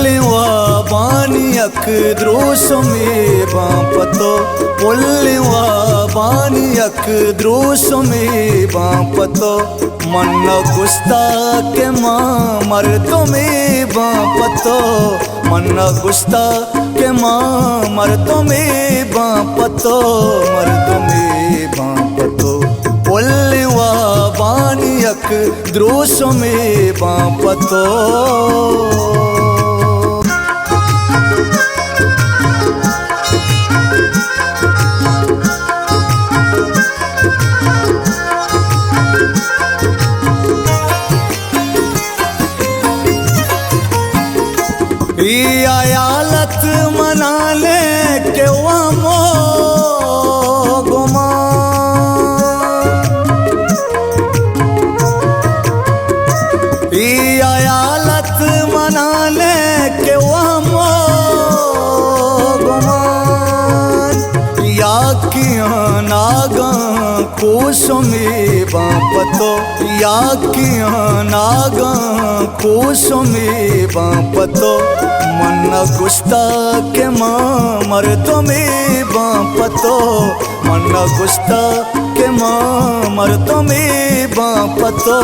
पुल्लिवा बानियक द्रोसुमी बापतो पुल्लिवा बानियक द्रोसुमी बापतो मन गुस्ता के माँ मर्दोमी बापतो मन गुस्ता के माँ मर्दोमी बापतो मर्दोमी बापतो पुल्लिवा बानियक द्रोसुमी बापतो आयालत मना ले के वामो गुमा आयालत मना ले के वामो गुमान या किया नागा कुसुमी बापतो या किया नागा कुसुमी बापतो मन गुस्ता के माँ मर्दोमी बापतो मन गुस्ता के माँ मर्दोमी बापतो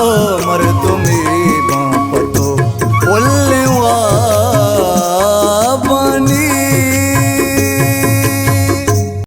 मर्दोमी